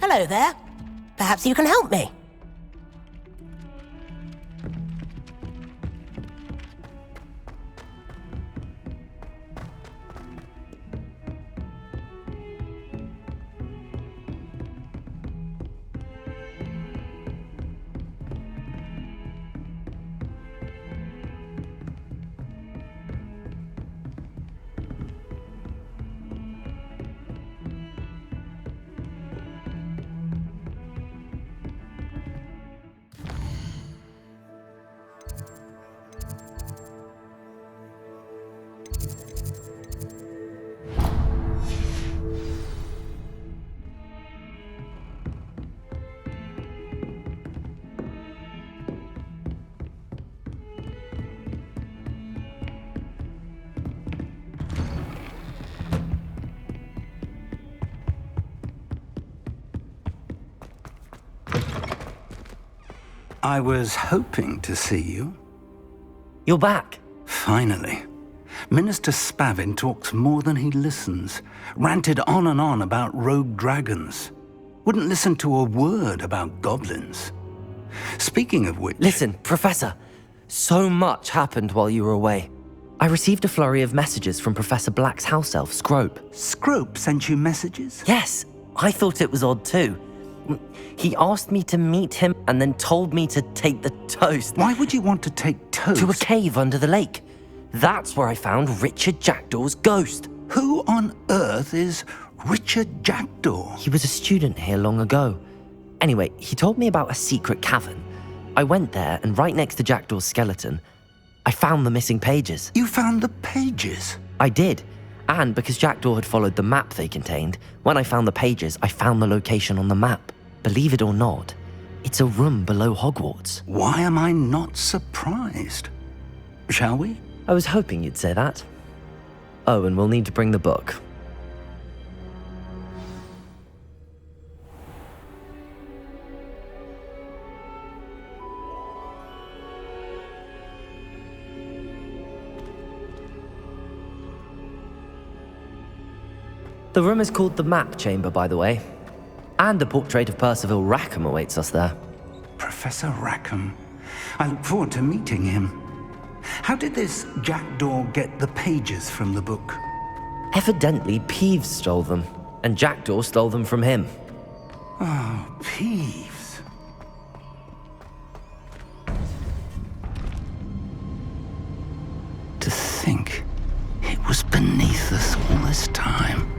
Hello there. Perhaps you can help me. I was hoping to see you. You're back. Finally. Minister Spavin talks more than he listens. Ranted on and on about rogue dragons. Wouldn't listen to a word about goblins. Speaking of which... Listen, Professor. So much happened while you were away. I received a flurry of messages from Professor Black's house elf, Scrope. Scrope sent you messages? Yes, I thought it was odd too. He asked me to meet him and then told me to take the toast. Why would you want to take toast? To a cave under the lake. That's where I found Richard Jackdaw's ghost. Who on earth is Richard Jackdaw? He was a student here long ago. Anyway, he told me about a secret cavern. I went there, and right next to Jackdaw's skeleton, I found the missing pages. You found the pages? I did. And because Jackdaw had followed the map they contained, when I found the pages, I found the location on the map. Believe it or not, it's a room below Hogwarts. Why am I not surprised? Shall we? I was hoping you'd say that. Oh, and we'll need to bring the book. The room is called the Map Chamber, by the way. And a portrait of Percival Rackham awaits us there. Professor Rackham. I look forward to meeting him. How did this Jackdaw get the pages from the book? Evidently, Peeves stole them, and Jackdaw stole them from him. Oh, Peeves. To think it was beneath us all this time.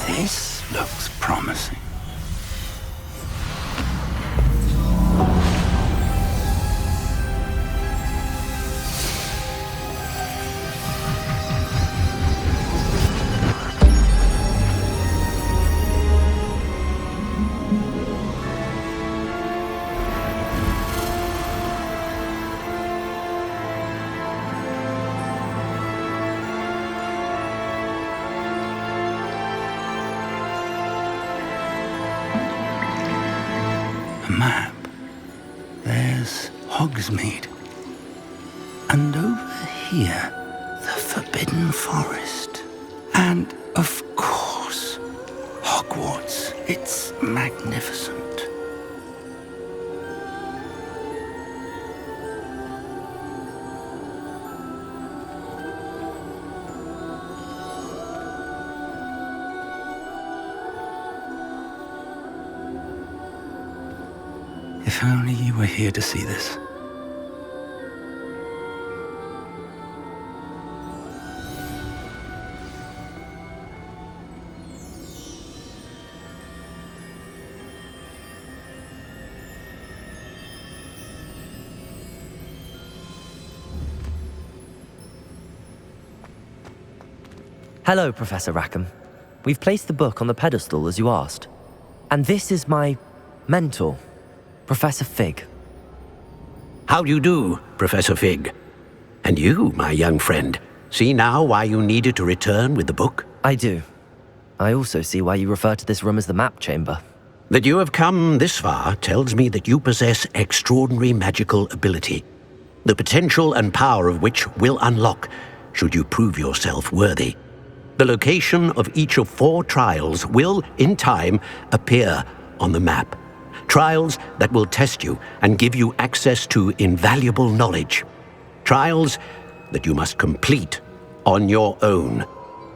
This looks promising. Map. There's Hogsmeade. And over here, the Forbidden Forest. And, of course, Hogwarts. It's magnificent. If only you were here to see this. Hello, Professor Rackham. We've placed the book on the pedestal as you asked. And this is my mentor, Professor Fig. How do you do, Professor Fig? And you, my young friend, see now why you needed to return with the book? I do. I also see why you refer to this room as the map chamber. That you have come this far tells me that you possess extraordinary magical ability, the potential and power of which will unlock should you prove yourself worthy. The location of each of 4 trials will, in time, appear on the map. Trials that will test you and give you access to invaluable knowledge. Trials that you must complete on your own.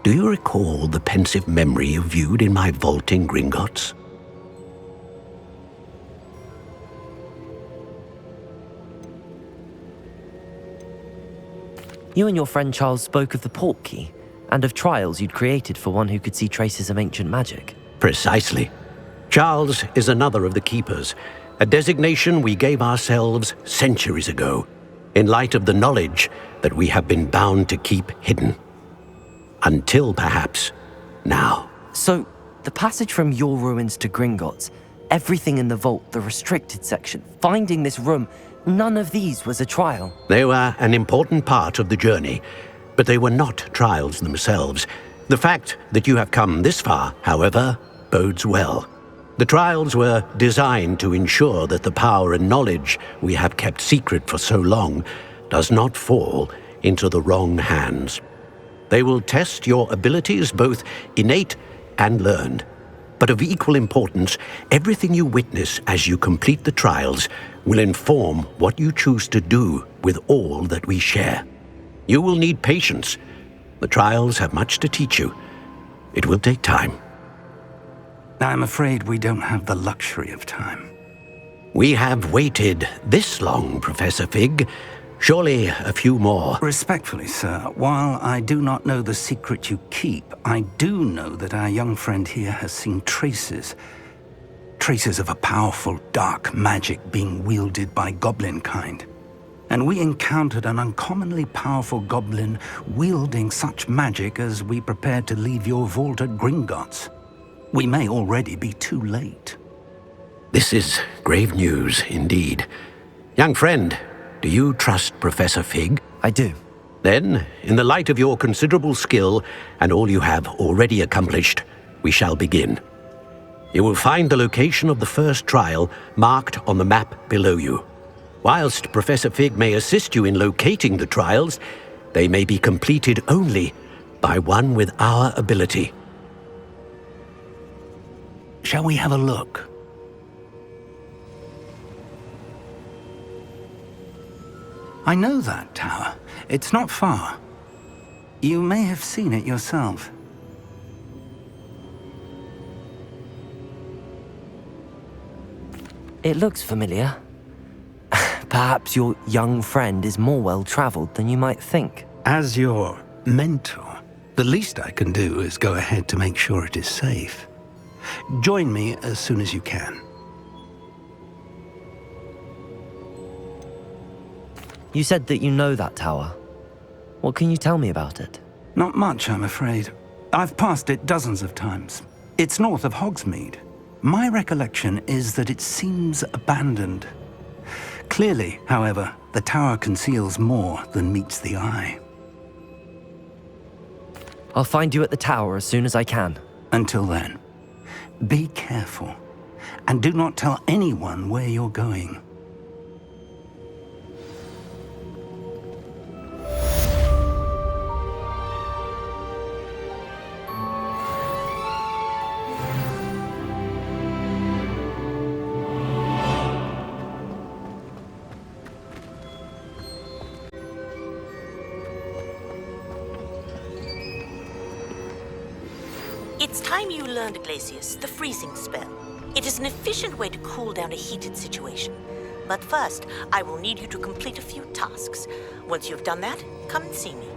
Do you recall the pensive memory you viewed in my vault in Gringotts? You and your friend Charles spoke of the port key, and of trials you'd created for one who could see traces of ancient magic. Precisely. Charles is another of the keepers, a designation we gave ourselves centuries ago, in light of the knowledge that we have been bound to keep hidden. Until, perhaps, now. So, the passage from your ruins to Gringotts, everything in the vault, the restricted section, finding this room, none of these was a trial. They were an important part of the journey, but they were not trials themselves. The fact that you have come this far, however, bodes well. The trials were designed to ensure that the power and knowledge we have kept secret for so long does not fall into the wrong hands. They will test your abilities, both innate and learned. But of equal importance, everything you witness as you complete the trials will inform what you choose to do with all that we share. You will need patience. The trials have much to teach you. It will take time. I'm afraid we don't have the luxury of time. We have waited this long, Professor Fig. Surely a few more. Respectfully, sir, while I do not know the secret you keep, I do know that our young friend here has seen traces of a powerful dark magic being wielded by goblin kind. And we encountered an uncommonly powerful goblin wielding such magic as we prepared to leave your vault at Gringotts. We may already be too late. This is grave news indeed. Young friend, do you trust Professor Fig? I do. Then, in the light of your considerable skill and all you have already accomplished, we shall begin. You will find the location of the first trial marked on the map below you. Whilst Professor Fig may assist you in locating the trials, they may be completed only by one with our ability. Shall we have a look? I know that tower. It's not far. You may have seen it yourself. It looks familiar. Perhaps your young friend is more well-traveled than you might think. As your mentor, the least I can do is go ahead to make sure it is safe. Join me as soon as you can. You said that you know that tower. What can you tell me about it? Not much, I'm afraid. I've passed it dozens of times. It's north of Hogsmeade. My recollection is that it seems abandoned. Clearly, however, the tower conceals more than meets the eye. I'll find you at the tower as soon as I can. Until then, be careful, and do not tell anyone where you're going. It's time you learned, Glacius, the freezing spell. It is an efficient way to cool down a heated situation. But first, I will need you to complete a few tasks. Once you've done that, come and see me.